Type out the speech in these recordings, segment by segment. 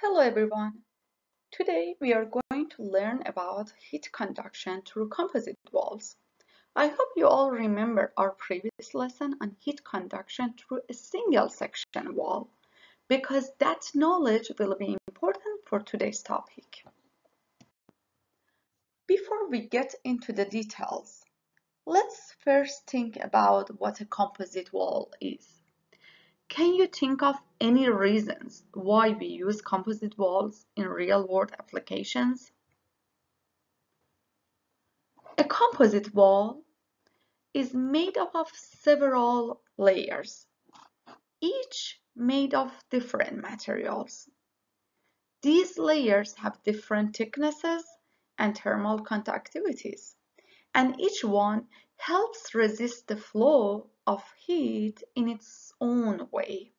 Hello everyone. Today we are going to learn about heat conduction through composite walls. I hope you all remember our previous lesson on heat conduction through a single section wall because that knowledge will be important for today's topic. Before we get into the details, let's first think about what a composite wall is. Can you think of any reasons why we use composite walls in real-world applications? A composite wall is made up of several layers, each made of different materials. These layers have different thicknesses and thermal conductivities, and each one helps resist the flow of heat in its own way.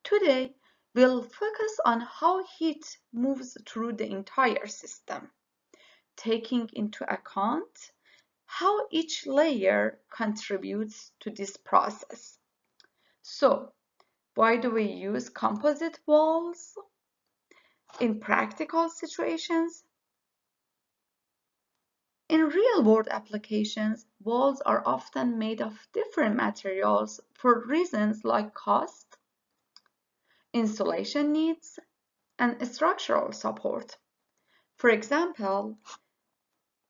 Today, we'll focus on how heat moves through the entire system, taking into account how each layer contributes to this process. So, why do we use composite walls in practical situations? In real-world applications, walls are often made of different materials for reasons like cost, insulation needs, and structural support. For example,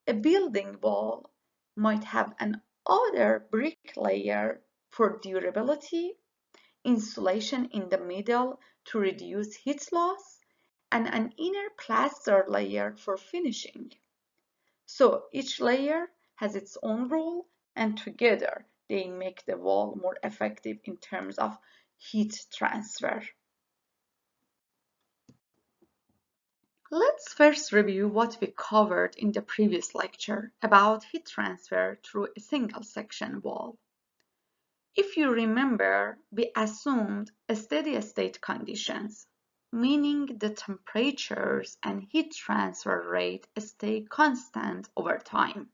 a building wall might have an outer brick layer for durability, insulation in the middle to reduce heat loss, and an inner plaster layer for finishing. So each layer has its own role, and together they make the wall more effective in terms of heat transfer. Let's first review what we covered in the previous lecture about heat transfer through a single section wall. If you remember, we assumed steady-state conditions, meaning the temperatures and heat transfer rate stay constant over time.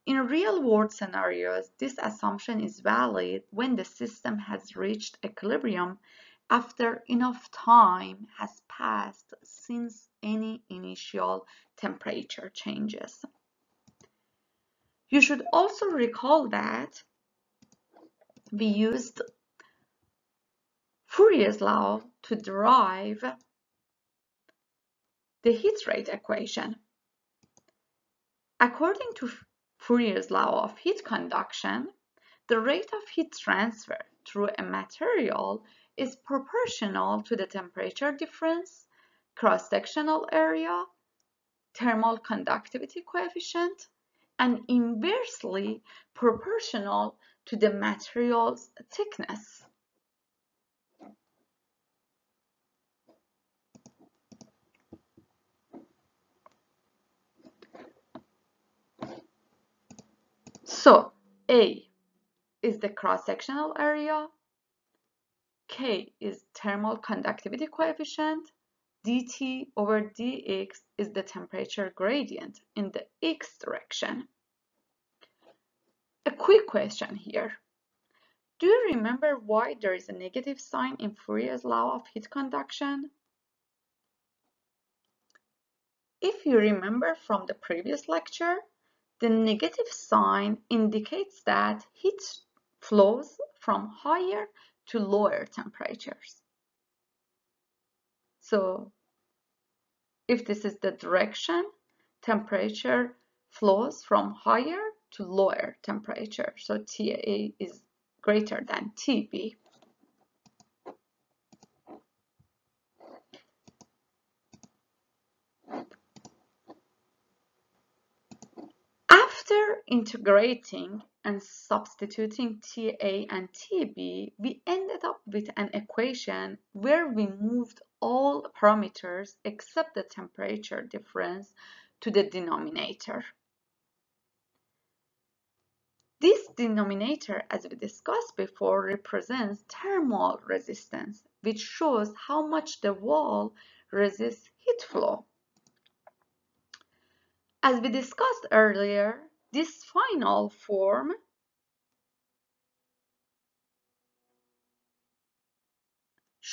In real-world scenarios, this assumption is valid when the system has reached equilibrium after enough time has passed since any initial temperature changes. You should also recall that we used Fourier's law to derive the heat rate equation. According to Fourier's law of heat conduction, the rate of heat transfer through a material is proportional to the temperature difference, cross-sectional area, thermal conductivity coefficient, and inversely proportional to the material's thickness. So, A is the cross-sectional area, K is thermal conductivity coefficient, dt over dx is the temperature gradient in the x direction. A quick question here. Do you remember why there is a negative sign in Fourier's law of heat conduction? If you remember from the previous lecture, the negative sign indicates that heat flows from higher to lower temperatures. So, if this is the direction, temperature flows from higher to lower temperature. So TA is greater than TB. After integrating and substituting TA and TB, we ended up with an equation where we moved all parameters except the temperature difference to the denominator. This denominator, as we discussed before, represents thermal resistance, which shows how much the wall resists heat flow. As we discussed earlier, this final form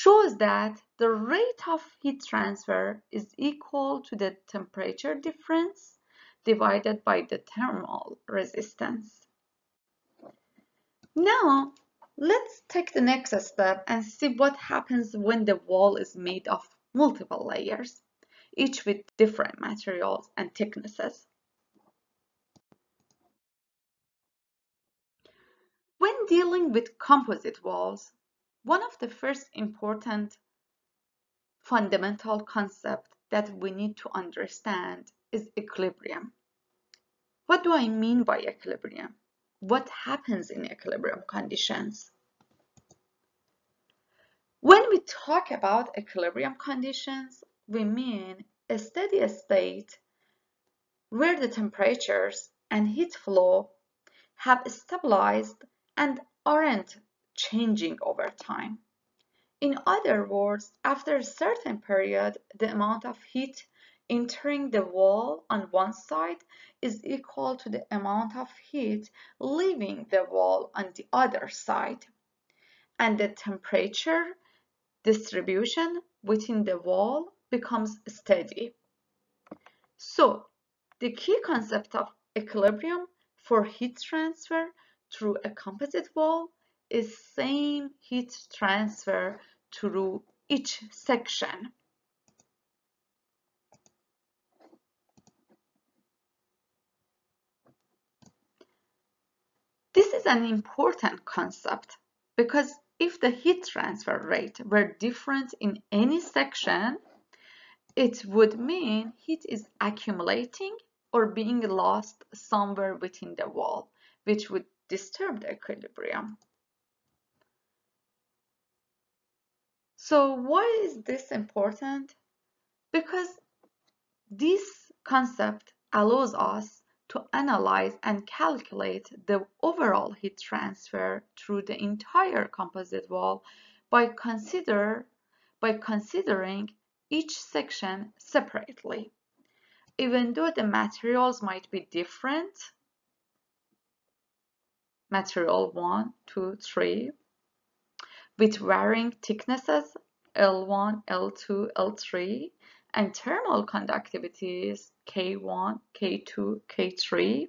shows that the rate of heat transfer is equal to the temperature difference divided by the thermal resistance. Now, let's take the next step and see what happens when the wall is made of multiple layers, each with different materials and thicknesses. When dealing with composite walls, one of the first important fundamental concepts that we need to understand is equilibrium. What do I mean by equilibrium? What happens in equilibrium conditions? When we talk about equilibrium conditions, we mean a steady state where the temperatures and heat flow have stabilized and aren't changing over time. In other words, after a certain period, the amount of heat entering the wall on one side is equal to the amount of heat leaving the wall on the other side, and the temperature distribution within the wall becomes steady. So, the key concept of equilibrium for heat transfer through a composite wall is same heat transfer through each section. This is an important concept because if the heat transfer rate were different in any section, it would mean heat is accumulating or being lost somewhere within the wall, which would disturb the equilibrium. So why is this important? Because this concept allows us to analyze and calculate the overall heat transfer through the entire composite wall by considering each section separately. Even though the materials might be different, material 1, 2, 3, with varying thicknesses L1, L2, L3, and thermal conductivities K1, K2, K3,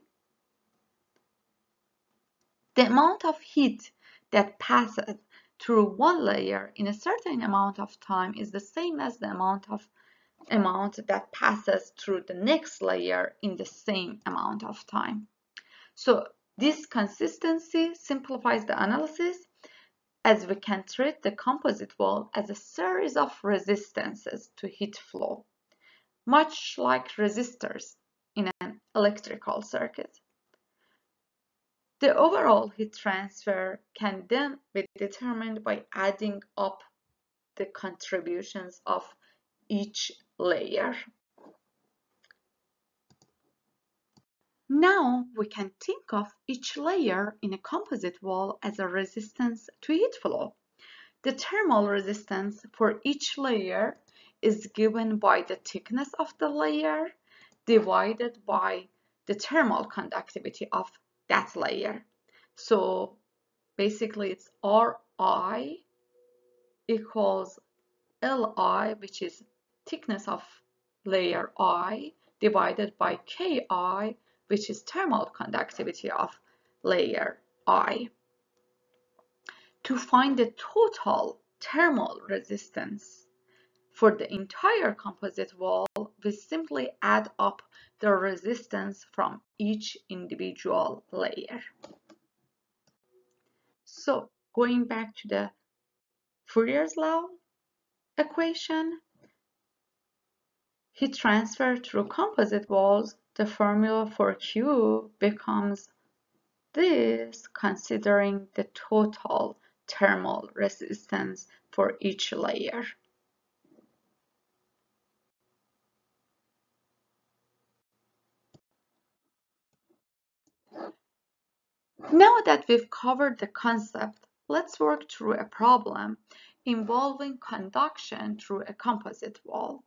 the amount of heat that passes through one layer in a certain amount of time is the same as the amount that passes through the next layer in the same amount of time. So this consistency simplifies the analysis, as we can treat the composite wall as a series of resistances to heat flow, much like resistors in an electrical circuit. The overall heat transfer can then be determined by adding up the contributions of each layer. Now we can think of each layer in a composite wall as a resistance to heat flow. The thermal resistance for each layer is given by the thickness of the layer divided by the thermal conductivity of that layer. So basically it's Ri equals Li, which is thickness of layer I, divided by Ki, which is thermal conductivity of layer I. To find the total thermal resistance for the entire composite wall, we simply add up the resistance from each individual layer. So going back to the Fourier's law equation, heat transfer through composite walls, the formula for Q becomes this, considering the total thermal resistance for each layer. Now that we've covered the concept, let's work through a problem involving conduction through a composite wall.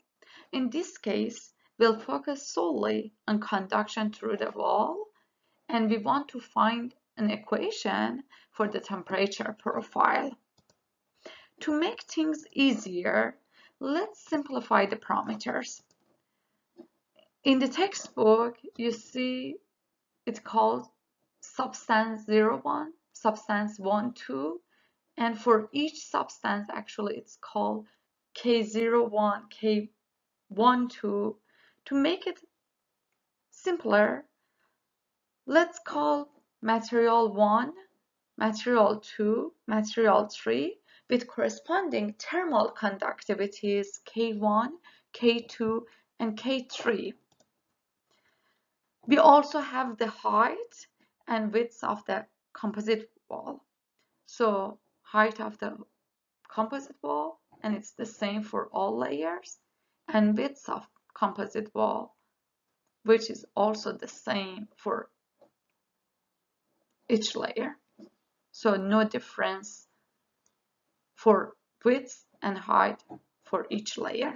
In this case, we'll focus solely on conduction through the wall, and we want to find an equation for the temperature profile. To make things easier, let's simplify the parameters. In the textbook, you see it's called substance 01, substance 1, 2, and for each substance, actually, it's called K01, K12. To make it simpler, let's call material 1, material 2, material 3 with corresponding thermal conductivities K1, K2, and K3. We also have the height and width of the composite wall. So height of the composite wall, and it's the same for all layers, and width of composite wall, which is also the same for each layer. So no difference for width and height for each layer.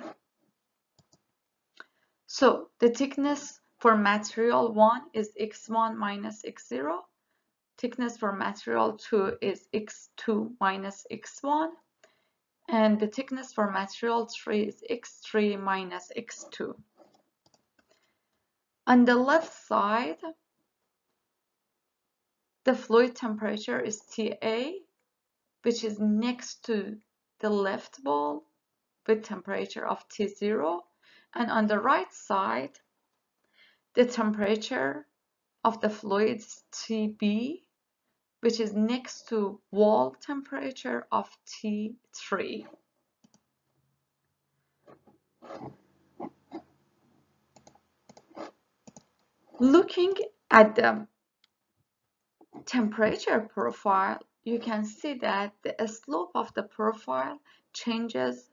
So the thickness for material 1 is x1 minus x0. Thickness for material 2 is x2 minus x1. And the thickness for material 3 is x3 minus x2. On the left side, the fluid temperature is TA, which is next to the left wall with temperature of T0. And on the right side, the temperature of the fluid is TB, which is next to wall temperature of T3. Looking at the temperature profile, you can see that the slope of the profile changes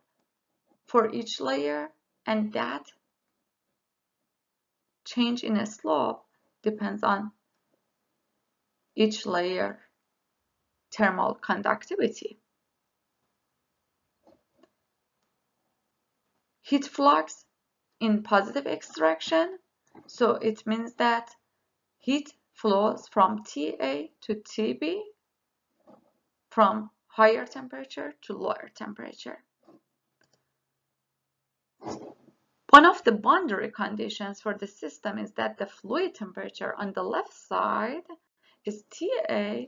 for each layer, and that change in a slope depends on each layer thermal conductivity. Heat flux in positive x direction, so it means that heat flows from TA to TB, from higher temperature to lower temperature. One of the boundary conditions for the system is that the fluid temperature on the left side is TA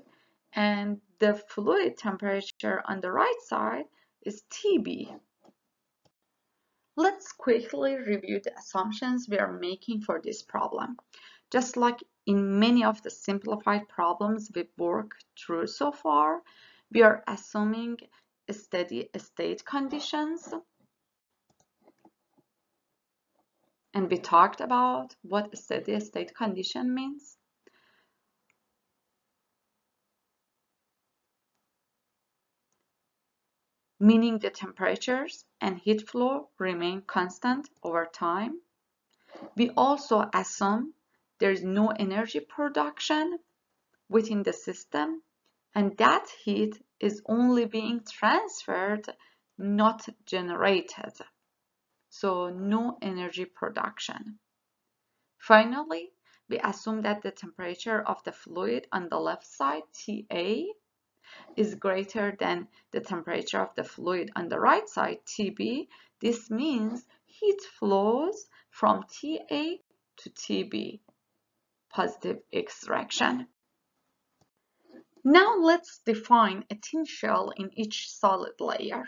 and the fluid temperature on the right side is TB. Let's quickly review the assumptions we are making for this problem. Just like in many of the simplified problems we've worked through so far, we are assuming steady state conditions. And we talked about what a steady state condition means. Meaning the temperatures and heat flow remain constant over time. We also assume there is no energy production within the system, and that heat is only being transferred, not generated. So no energy production. Finally, we assume that the temperature of the fluid on the left side, TA, is greater than the temperature of the fluid on the right side, TB. This means heat flows from TA to TB, positive x direction. Now let's define a thin shell in each solid layer.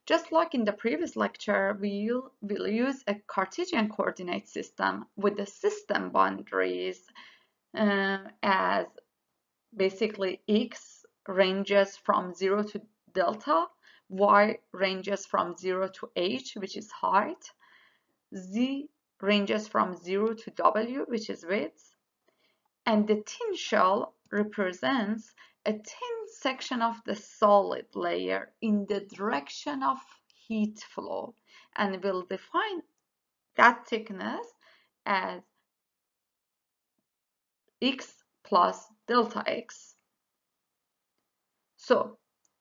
Just like in the previous lecture, we'll use a Cartesian coordinate system with the system boundaries as basically x ranges from 0 to delta, y ranges from 0 to h, which is height, z ranges from 0 to w, which is width, and the thin shell represents a thin section of the solid layer in the direction of heat flow, and we'll define that thickness as x plus delta x. So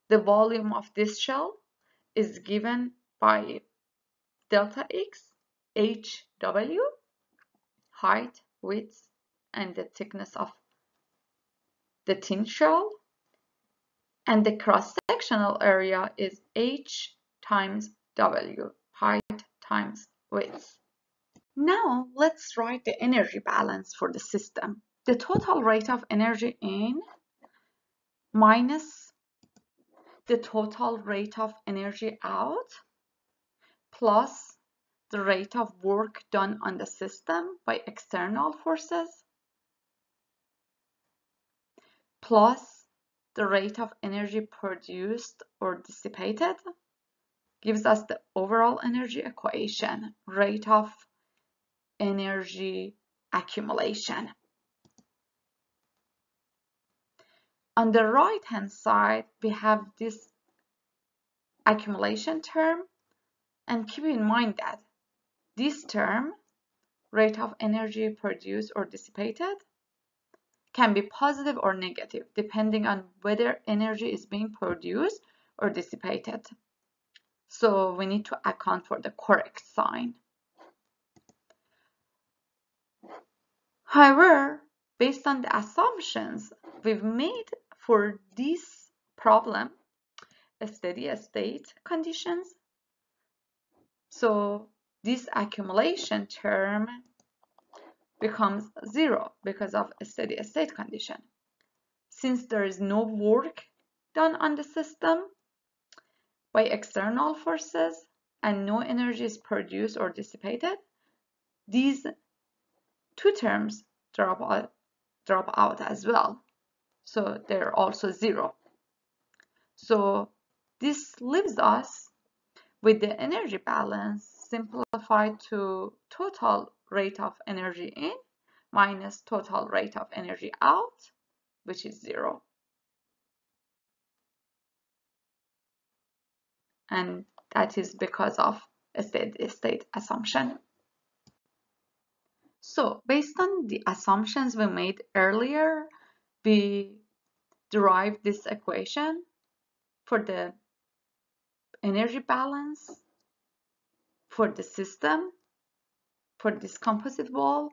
the volume of this shell is given by delta x, hw, height, width, and the thickness of the thin shell. And the cross-sectional area is H times W, height times width. Now let's write the energy balance for the system. The total rate of energy in minus the total rate of energy out plus the rate of work done on the system by external forces plus the rate of energy produced or dissipated gives us the overall energy equation, rate of energy accumulation. On the right hand side, we have this accumulation term, and keep in mind that this term, rate of energy produced or dissipated, can be positive or negative depending on whether energy is being produced or dissipated. So we need to account for the correct sign. However, based on the assumptions we've made for this problem, steady state conditions, so this accumulation term becomes zero because of a steady state condition. Since there is no work done on the system by external forces and no energy is produced or dissipated, these two terms drop out as well. So they're also zero. So this leaves us with the energy balance simplified to total rate of energy in minus total rate of energy out, which is zero. And that is because of a steady state assumption. So based on the assumptions we made earlier, we derived this equation for the energy balance for the system, for this composite wall,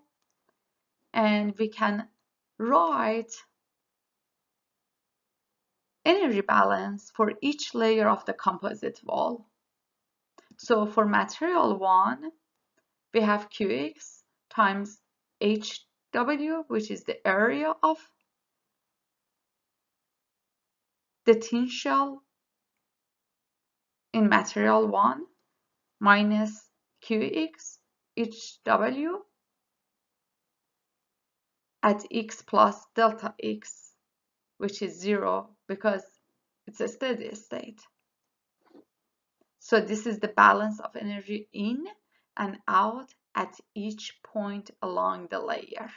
and we can write energy balance for each layer of the composite wall. So for material 1, we have Qx times Hw, which is the area of the thin shell in material 1, minus Qx Hw at x plus delta x, which is 0 because it's a steady state. So this is the balance of energy in and out at each point along the layer.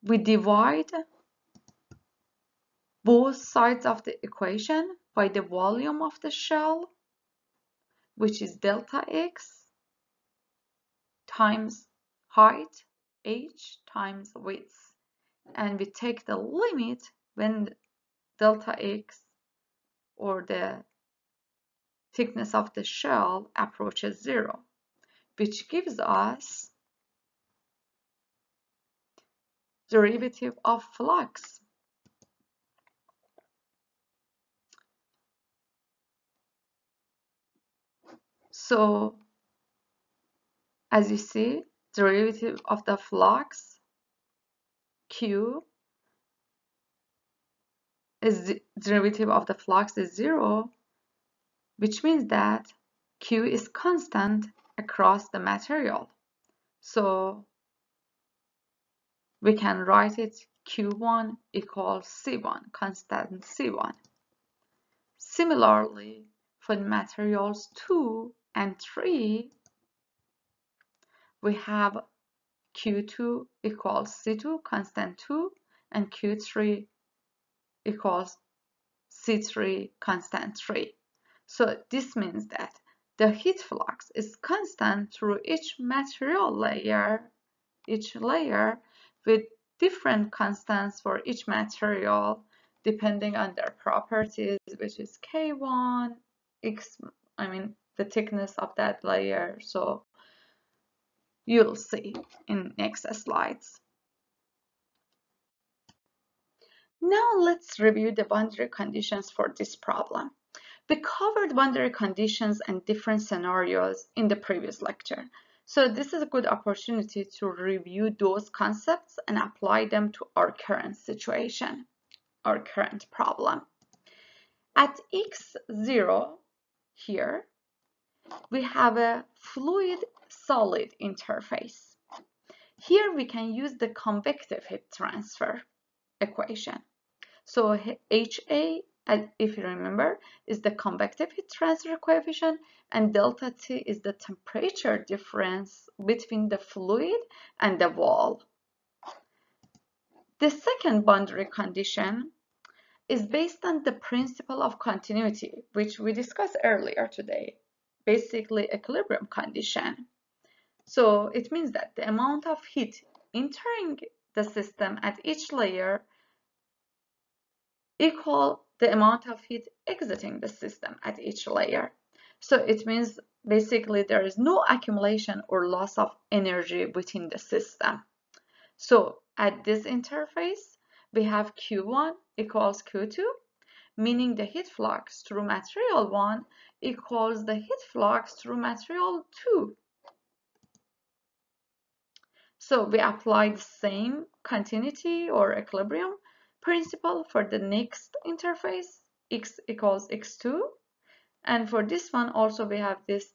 We divide both sides of the equation by the volume of the shell, which is delta x times height h times width, and we take the limit when delta x or the thickness of the shell approaches 0, which gives us derivative of flux. So as you see, derivative of the flux Q is derivative of the flux is 0, which means that Q is constant across the material. So we can write it Q1 equals C1, constant C1. Similarly, for materials 2 and 3, we have Q2 equals C2, constant 2, and Q3 equals C3, constant 3. So this means that the heat flux is constant through each material layer, with different constants for each material depending on their properties, which is K1, the thickness of that layer. So you'll see in next slides. Now let's review the boundary conditions for this problem. We covered boundary conditions and different scenarios in the previous lecture. So this is a good opportunity to review those concepts and apply them to our current situation, our current problem. At x0 here, we have a fluid-solid interface. Here we can use the convective heat transfer equation. So HA, if you remember, is the convective heat transfer coefficient, and delta T is the temperature difference between the fluid and the wall. The second boundary condition is based on the principle of continuity, which we discussed earlier today, basically equilibrium condition. So it means that the amount of heat entering the system at each layer equal the amount of heat exiting the system at each layer. So it means basically there is no accumulation or loss of energy within the system. So at this interface, we have Q1 equals Q2, meaning the heat flux through material 1 equals the heat flux through material 2. So we apply the same continuity or equilibrium principle for the next interface, x equals x2. And for this one also we have this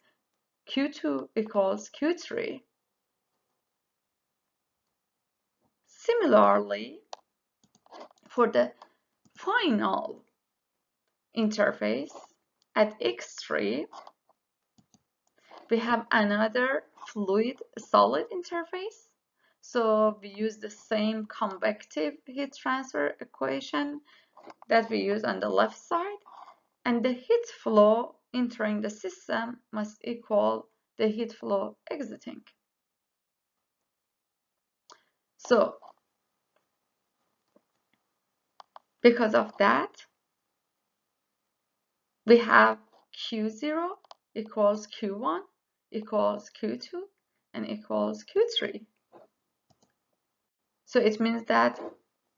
Q2 equals Q3. Similarly, for the final interface at x3, we have another fluid-solid interface. So we use the same convective heat transfer equation that we use on the left side, and the heat flow entering the system must equal the heat flow exiting. So because of that, we have Q0 equals Q1 equals Q2 and equals Q3. So it means that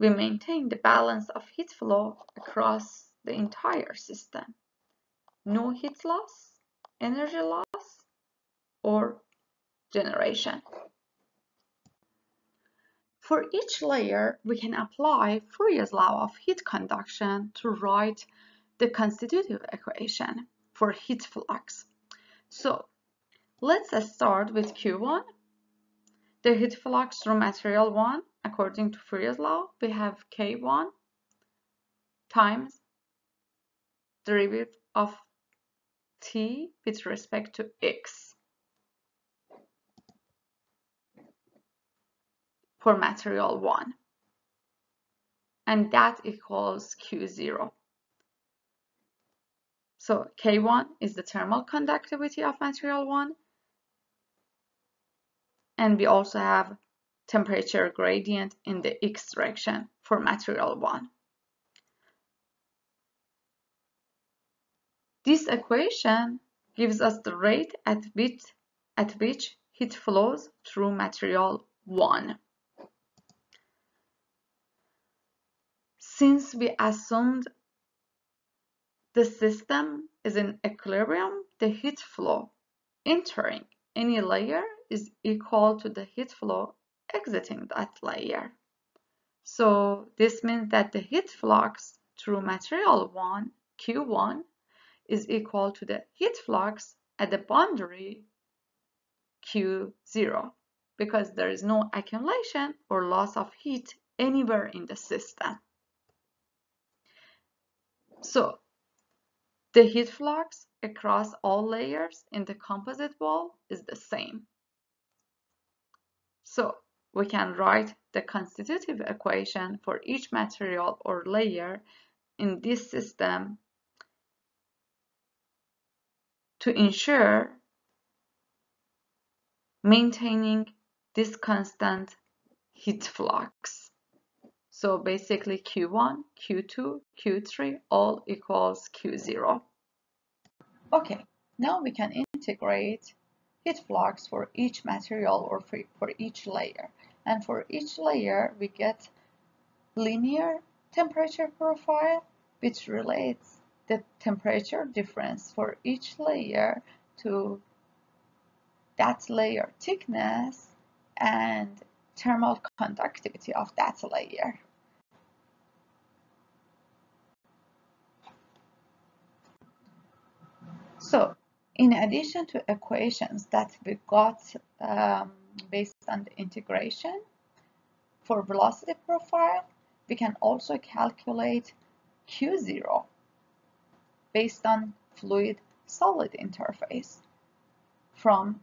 we maintain the balance of heat flow across the entire system. No heat loss, energy loss, or generation. For each layer, we can apply Fourier's law of heat conduction to write the constitutive equation for heat flux. So let's start with Q1. The heat flux through material 1, according to Fourier's law, we have K1 times derivative of T with respect to X for material 1. And that equals Q0. So K1 is the thermal conductivity of material 1. And we also have temperature gradient in the X direction for material 1. This equation gives us the rate at which heat flows through material 1. Since we assumed the system is in equilibrium, the heat flow entering any layer is equal to the heat flow exiting that layer. So this means that the heat flux through material 1, Q1, is equal to the heat flux at the boundary Q0 because there is no accumulation or loss of heat anywhere in the system. So the heat flux across all layers in the composite wall is the same. So we can write the constitutive equation for each material or layer in this system to ensure maintaining this constant heat flux. So basically Q1, Q2, Q3 all equals Q0. Okay, now we can integrate heat flux for each material or for each layer. And for each layer we get linear temperature profile, which relates the temperature difference for each layer to that layer thickness and thermal conductivity of that layer. So, in addition to equations that we got based on the integration for velocity profile, we can also calculate Q0 based on fluid-solid interface from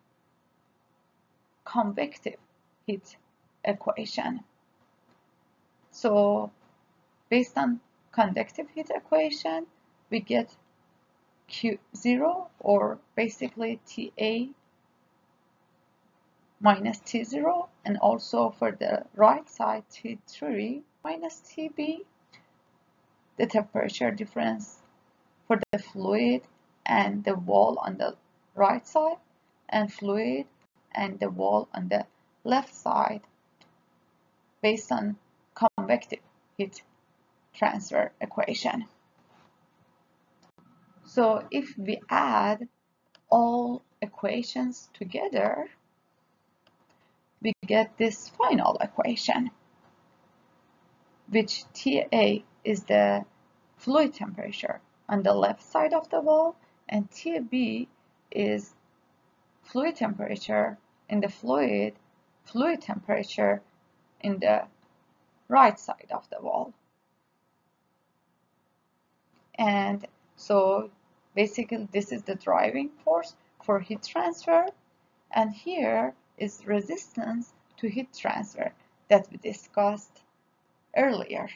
convective heat equation. So based on convective heat equation, we get Q0, or basically TA minus T0, and also for the right side T3 minus TB, the temperature difference for the fluid and the wall on the right side, and fluid and the wall on the left side based on convective heat transfer equation. So if we add all equations together, we get this final equation, which TA is the fluid temperature on the left side of the wall, and TB is fluid temperature in the fluid temperature in the right side of the wall. And so basically this is the driving force for heat transfer, and here is resistance to heat transfer that we discussed earlier.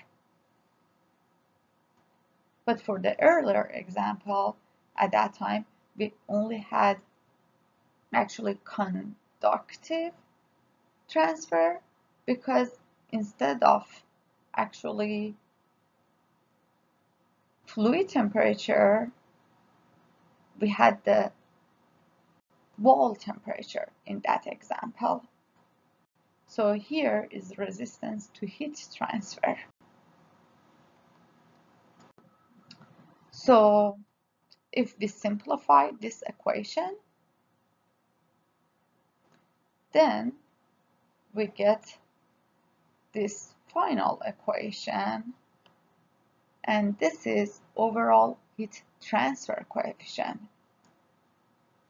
But for the earlier example, at that time we only had actually conductive transfer, because instead of actually fluid temperature, we had the wall temperature in that example. So here is resistance to heat transfer. So if we simplify this equation, then we get this final equation, and this is overall heat transfer coefficient.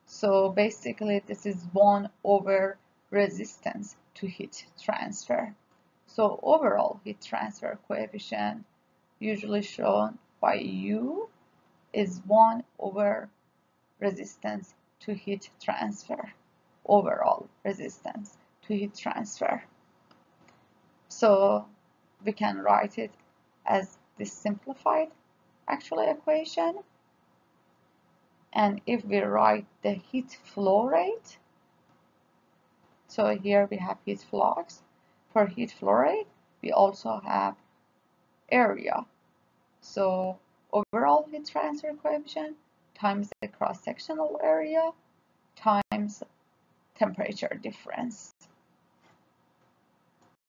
So basically this is 1 over resistance to heat transfer. So overall heat transfer coefficient, usually shown by U, is 1 over resistance to heat transfer, overall resistance to heat transfer. So we can write it as this simplified actual equation. And if we write the heat flow rate, so here we have heat flux. For heat flow rate, we also have area. So overall heat transfer coefficient times the cross-sectional area times temperature difference.